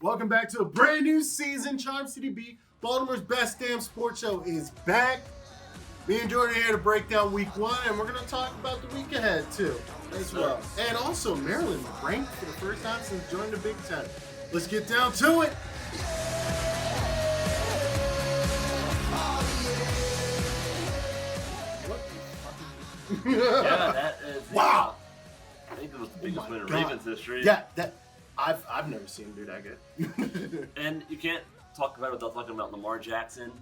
Welcome back to a brand new season. Chime City B, Baltimore's best damn sports show, is back. Me and Jordan are here to break down week 1, and we're going to talk about the week ahead too, as well. And also, Maryland ranked for the first time since joining the Big Ten. Let's get down to it. Yeah, that is. Wow. I think it was the biggest win in Ravens history. Yeah, I've never seen him do that good. And you can't talk about it without talking about Lamar Jackson.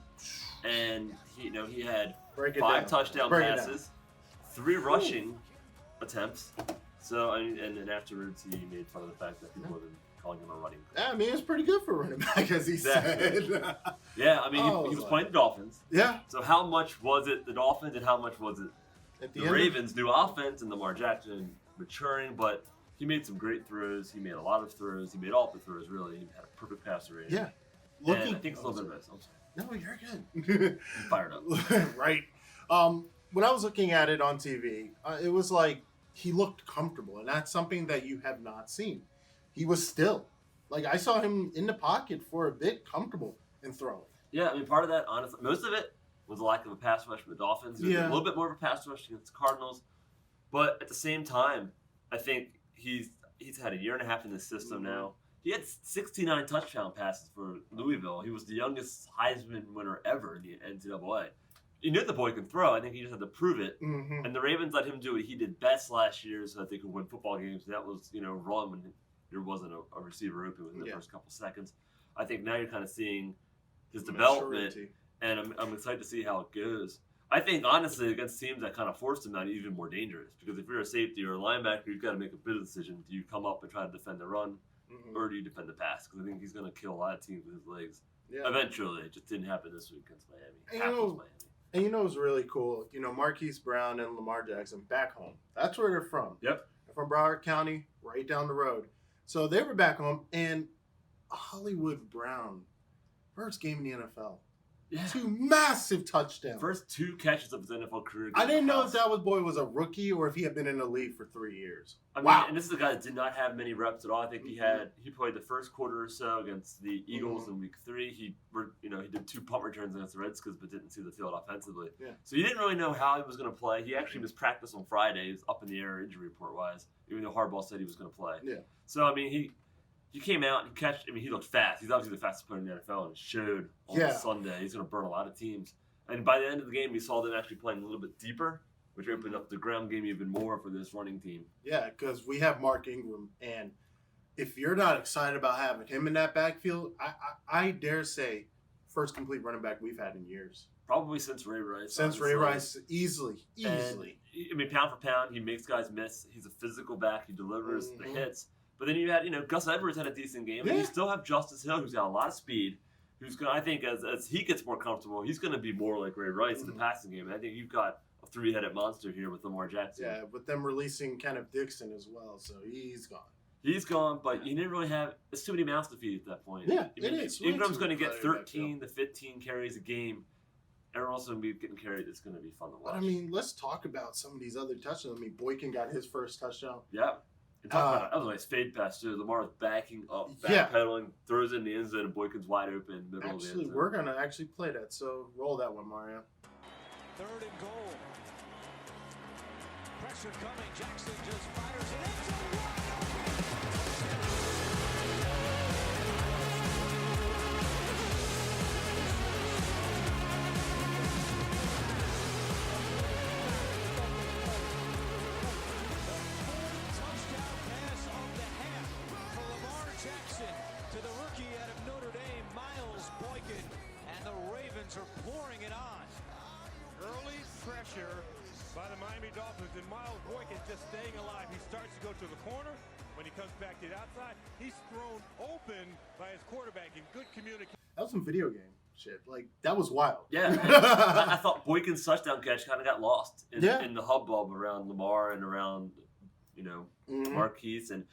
And he had 5 touchdown passes, 3 rushing attempts. So and then afterwards he made fun of the fact that people have been calling him a running back. Yeah, I mean it's pretty good for a running back, as he said. Yeah, I mean he was playing the Dolphins. Yeah. So how much was it the Dolphins and how much was it the Ravens' new offense and Lamar Jackson maturing? But he made some great throws. He made a lot of throws. He made all the throws, really. He had a perfect passer rating. Yeah. And I think it's a little bit of this. No, you're good. I'm fired up. Right. When I was looking at it on TV, it was like he looked comfortable, and that's something that you have not seen. He was still. Like, I saw him in the pocket for a bit, comfortable in throwing. Yeah, I mean, part of that, honestly, most of it was a lack of a pass rush from the Dolphins. There's a little bit more of a pass rush against the Cardinals. But at the same time, I think he's had a year and a half in the system now. He had 69 touchdown passes for Louisville. He was the youngest Heisman winner ever in the NCAA. You knew the boy can throw. I think he just had to prove it. Mm-hmm. And the Ravens let him do what he did best last year so that they could win football games. That was, run when there wasn't a receiver open within the first couple seconds. I think now you're kind of seeing his development, and I'm excited to see how it goes. I think, honestly, against teams that kind of forced him out, even more dangerous. Because if you're a safety or a linebacker, you've got to make a big decision. Do you come up and try to defend the run, or do you defend the pass? Because I think he's going to kill a lot of teams with his legs. Yeah. Eventually. It just didn't happen this week against Miami. And what's really cool? Marquise Brown and Lamar Jackson back home. That's where they're from. Yep. They're from Broward County, right down the road. So they were back home, and Hollywood Brown, first game in the NFL. Yeah. 2 massive touchdowns. First 2 catches of his NFL career. I didn't know if that boy was a rookie or if he had been in the league for 3 years. I mean, and this is a guy that did not have many reps at all. I think he played the first quarter or so against the Eagles in week 3. He did 2 punt returns against the Redskins, but didn't see the field offensively. Yeah. So you didn't really know how he was going to play. He actually missed practice on Friday. He was up in the air injury report wise, even though Harbaugh said he was going to play. Yeah. So I mean, he came out and he looked fast. He's obviously the fastest player in the NFL, and it showed on Sunday. He's going to burn a lot of teams. And by the end of the game, you saw them actually playing a little bit deeper, which opened up the ground game even more for this running team. Yeah, because we have Mark Ingram, and if you're not excited about having him in that backfield, I dare say first complete running back we've had in years. Probably since Ray Rice. Ray Rice, easily. And, I mean, pound for pound, he makes guys miss. He's a physical back. He delivers the hits. But then you had, Gus Edwards had a decent game. And you still have Justice Hill, who's got a lot of speed, who's going to, I think, as he gets more comfortable, he's going to be more like Ray Rice in the passing game. And I think you've got a 3-headed monster here with Lamar Jackson. Yeah, with them releasing Kenneth Dixon as well, so he's gone. He's gone, but you didn't really have – it's too many mouths to feed at that point. Yeah, it is. Ingram's going to get 13 to 15 carries a game. Everyone else going to be getting carried. It's going to be fun to watch. But, I mean, let's talk about some of these other touchdowns. I mean, Boykin got his first touchdown. Yeah. And talk about it. That was a nice fade pass, too. Lamar was backing up, backpedaling, throws it in the end zone, and Boykin's wide open, middle of the end zone. Actually, we're going to actually play that, so roll that one, Mario. 3rd and goal. Pressure coming. Jackson just fires it. It's a wide are pouring it on. Early pressure by the Miami Dolphins, and Miles Boykin just staying alive. He starts to go to the corner. When he comes back to the outside, he's thrown open by his quarterback in good communication. That was some video game shit. Like, that was wild. Yeah. I thought Boykin's touchdown catch kind of got lost in the hubbub around Lamar and around, Marquise. And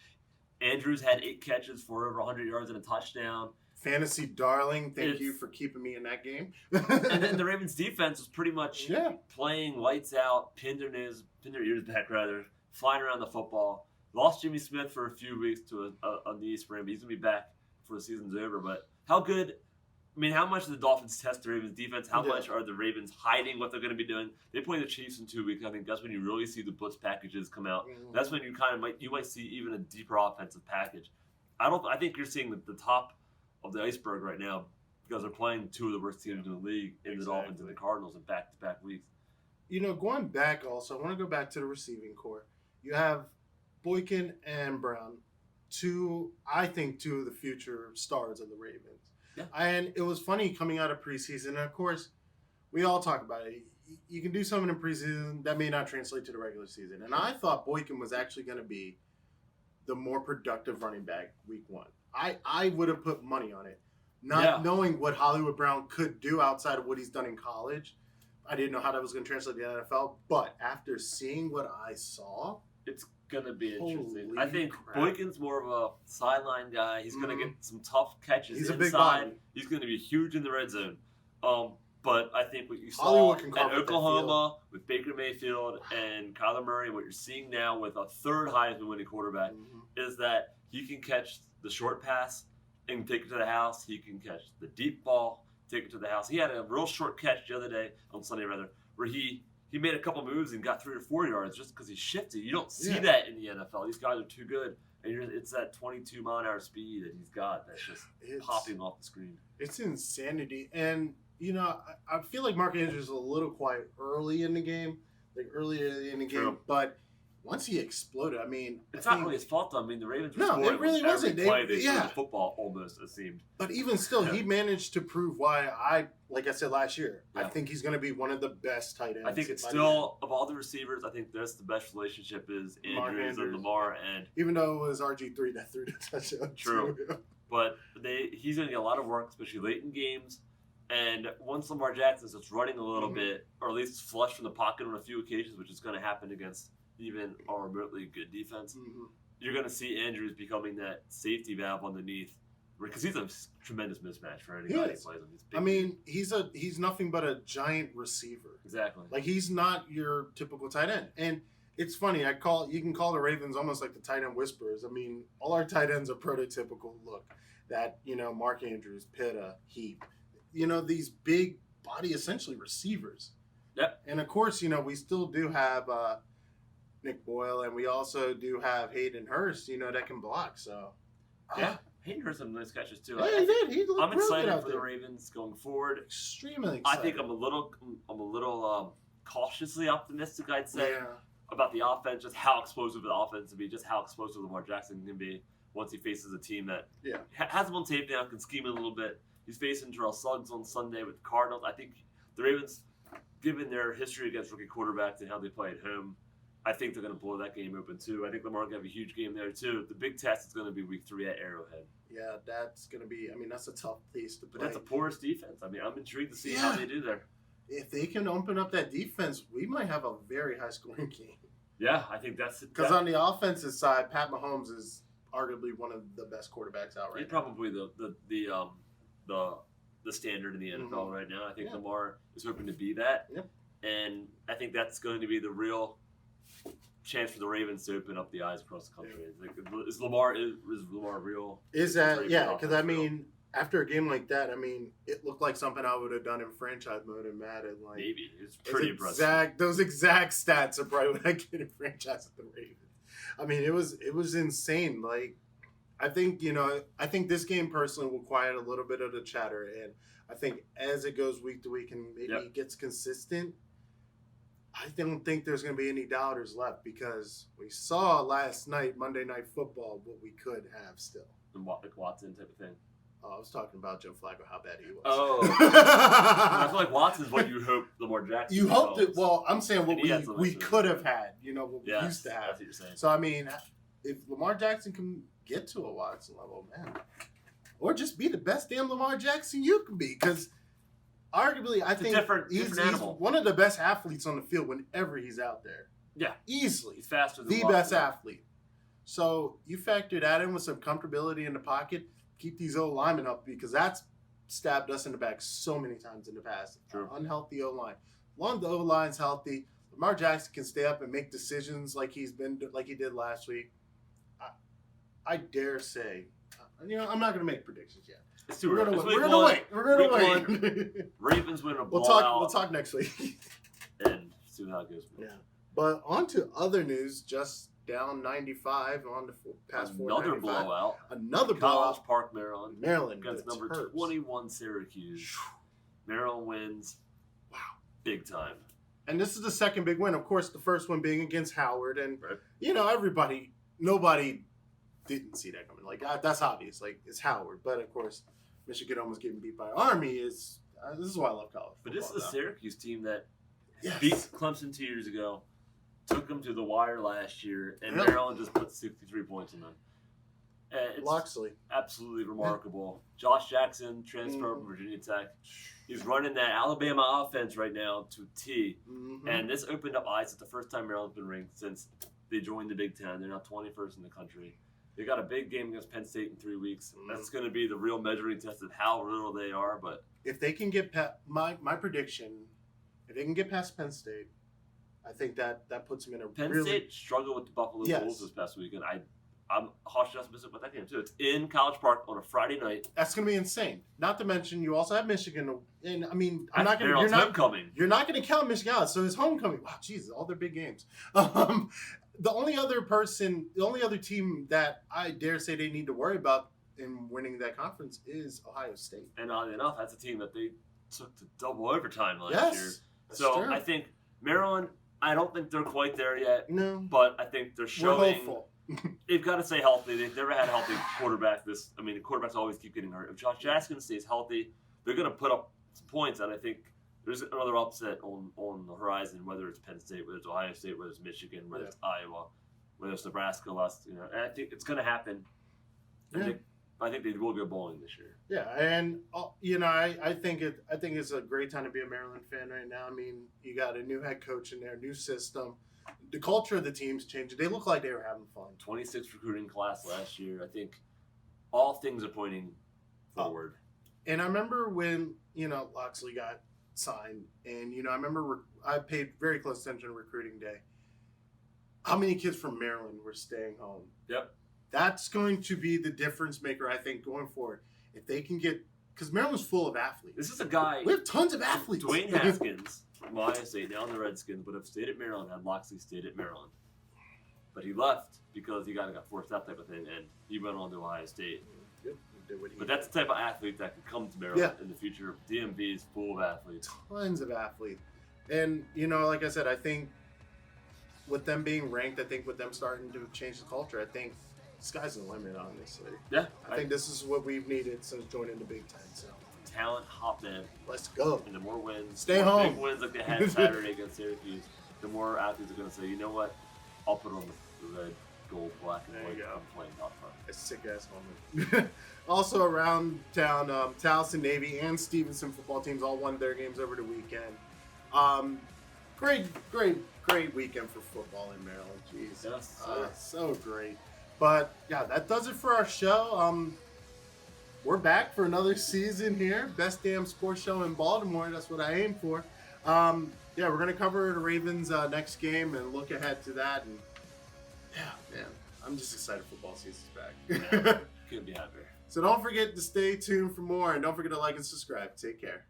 Andrews had 8 catches for over 100 yards and a touchdown. Fantasy darling, thank you for keeping me in that game. And then the Ravens defense was pretty much playing lights out, pinned their ears back rather, flying around the football. Lost Jimmy Smith for a few weeks to a knee sprain, but he's going to be back before the season's over. But how good? I mean, how much do the Dolphins test the Ravens' defense? How much are the Ravens hiding what they're going to be doing? They play the Chiefs in 2 weeks. I think that's when you really see the blitz packages come out. That's when you might see even a deeper offensive package. I think you're seeing the top of the iceberg right now because they're playing two of the worst teams in the league in the Dolphins and the Cardinals in back-to-back weeks. Going back also, I want to go back to the receiving core. You have Boykin and Brown, two of the future stars of the Ravens. Yeah. And it was funny coming out of preseason. And of course, we all talk about it. You can do something in preseason that may not translate to the regular season. And I thought Boykin was actually going to be the more productive running back week 1. I would have put money on it. Not knowing what Hollywood Brown could do outside of what he's done in college. I didn't know how that was going to translate to the NFL. But after seeing what I saw, it's going to be interesting. I think Boykin's more of a sideline guy. He's going to get some tough catches inside. A big body. He's going to be huge in the red zone. But I think what you saw at Oklahoma with Baker Mayfield and Kyler Murray, what you're seeing now with a third Heisman winning quarterback, is that he can catch the short pass and take it to the house. He can catch the deep ball, take it to the house. He had a real short catch the other day, on Sunday rather, where he made a couple moves and got 3 or 4 yards just because he shifted. You don't see that in the NFL. These guys are too good. And it's that 22-mile-an-hour speed that he's got that's just popping off the screen. It's insanity. And, I feel like Mark Andrews is a little quiet early in the game, but once he exploded, it's not really his fault, though. The Ravens were scoring it really wasn't. They the football almost, it seemed. But even still, he managed to prove why like I said last year, I think he's going to be one of the best tight ends. I think it's still, of all the receivers, I think that's the best relationship is Andrews and Lamar. And even though it was RG3 that threw the touchdown. True. But he's going to get a lot of work, especially late in games. And once Lamar Jackson starts running a little bit, or at least flush from the pocket on a few occasions, which is going to happen against even a remotely good defense, you're going to see Andrews becoming that safety valve underneath, because he's a tremendous mismatch for anybody who plays him. He's nothing but a giant receiver. Exactly. Like, he's not your typical tight end. And it's funny, you can call the Ravens almost like the tight end whisperers. All our tight ends are prototypical look. That, Mark Andrews, Pitta, Heap, these big body, essentially receivers. Yep. And of course, we still do have Nick Boyle, and we also do have Hayden Hurst, that can block. So, Hayden Hurst had some nice catches too. Yeah, he did. I'm excited for the Ravens going forward. Extremely excited. I think I'm a little cautiously optimistic, I'd say, about the offense, just how explosive the offense will be, just how explosive Lamar Jackson can be once he faces a team that has him on tape now, can scheme it a little bit. He's facing Terrell Suggs on Sunday with the Cardinals. I think the Ravens, given their history against rookie quarterbacks and how they play at home, I think they're going to blow that game open too. I think Lamar will have a huge game there too. The big test is going to be week 3 at Arrowhead. Yeah, that's going to be, that's a tough place to play. But that's a porous defense. I'm intrigued to see how they do there. If they can open up that defense, we might have a very high-scoring game. Yeah, I think that's it. Because on the offensive side, Pat Mahomes is arguably one of the best quarterbacks out right now. He's probably the standard in the NFL right now. I think Lamar is hoping to be that. Yep. And I think that's going to be the real chance for the Ravens to open up the eyes across the country. Is Lamar real? Is that because after a game like that, it looked like something I would have done in franchise mode in Madden. Like, maybe it's pretty impressive. Those exact stats are probably what I get in franchise with the Ravens. It was insane. Like, I think this game personally will quiet a little bit of the chatter, and I think as it goes week to week and maybe it gets consistent, I don't think there's going to be any doubters left, because we saw last night, Monday Night Football, what we could have still. The Watson type of thing. Oh, I was talking about Joe Flacco, how bad he was. Oh. I feel like Watson's what you hope Lamar Jackson You hoped it. Well, I'm saying what we could have had, what we used to have. That's what you're saying. So, if Lamar Jackson can get to a Watson level, man, or just be the best damn Lamar Jackson you can be, because arguably, I think he's one of the best athletes on the field whenever he's out there. Yeah. Easily. He's faster than the best athlete. So you factor that in with some comfortability in the pocket, keep these O-linemen up, because that's stabbed us in the back so many times in the past. True. Unhealthy O-line. As long as the O-line's healthy, Lamar Jackson can stay up and make decisions like he did last week. I dare say, I'm not going to make predictions yet. It's too We're early. going to wait. We're going to Week wait. Ravens win a We'll blowout. talk next week. And see how it goes. Yeah. But on to other news. Just down 95 on the past 4. Another blowout. Another College blowout. Park, Maryland. Maryland Against the number Terps. 21 Syracuse. Maryland wins. Wow. Big time. And this is the second big win. Of course, the first one being against Howard. And, Right. nobody didn't see that coming. Like, that's obvious. Like, it's Howard. But, of course, Michigan almost getting beat by Army is this is why I love college football. But this is a Syracuse team that Yes. beat Clemson 2 years ago, took them to the wire last year, and Yep. Maryland just put 63 points in them. It's Loxley. absolutely remarkable. Josh Jackson, transfer from Virginia Tech. He's running that Alabama offense right now to a T. Mm-hmm. And this opened up eyes. It's the first time Maryland's been ranked since they joined the Big Ten. They're now 21st in the country. They got a big game against Penn State in 3 weeks. That's going to be the real measuring test of how little they are. But if they can get my prediction, if they can get past Penn State, I think that puts them in a Penn really State struggled with the Buffalo Yes. Bulls this past weekend. I'm cautious optimistic about that game too. It's in College Park on a Friday night. That's going to be insane. Not to mention, you also have Michigan, and I mean, That's Maryland's homecoming. You're not going to count Michigan out. So it's homecoming. Wow, Jesus, all their big games. The only other team that I dare say they need to worry about in winning that conference is Ohio State. And oddly enough, that's a team that they took to double overtime last Yes, year. that's So true. I think Maryland, I don't think they're quite there yet, No, but I think they're we're showing hopeful. they've got to stay healthy. They've never had a healthy quarterback. The quarterbacks always keep getting hurt. If Josh Jackson stays healthy, they're going to put up some points, and I think there's another upset on the horizon, whether it's Penn State, whether it's Ohio State, whether it's Michigan, whether it's Iowa, whether it's Nebraska. And I think it's going to happen. Yeah. I think they will go bowling this year. Yeah, and I think it's a great time to be a Maryland fan right now. I mean, you got a new head coach in there, new system. The culture of the team's changing. They look like they were having fun. 26 recruiting class last year. I think all things are pointing forward. And I remember when Loxley got signed, and I remember I paid very close attention to recruiting day. How many kids from Maryland were staying home? Yep. That's going to be the difference maker, I think, going forward. If they can get, because Maryland's full of athletes. This is a guy. We have tons of athletes. Dwayne Haskins from Ohio State, now in the Redskins, but if stayed at Maryland, had Loxley stayed at Maryland. But he left because he got forced out type of thing, and he went on to Ohio State. But that's the type of athlete that could come to Maryland in the future. DMV is full of athletes. Tons of athletes. And, like I said, I think with them being ranked, I think with them starting to change the culture, I think sky's the limit, honestly. Yeah. I think this is what we've needed since joining the Big Ten. So Talent hop in. let's go. And the more wins, Stay the more home. big wins like they had Saturday against Syracuse, the more athletes are going to say, you know what, I'll put on the red, gold, black, and There white. you go. I'm playing golf. A sick ass moment. Also around town, Towson Navy and Stevenson football teams all won their games over the weekend. Great weekend for football in Maryland. Jeez, Yes, sir. so great. But yeah, that does it for our show. We're back for another season here. Best damn sports show in Baltimore. That's what I aim for. Yeah, we're gonna cover the Ravens next game and look ahead to that. And yeah, man, I'm just excited football season's back. Couldn't be happier. So don't forget to stay tuned for more, and don't forget to like and subscribe. Take care.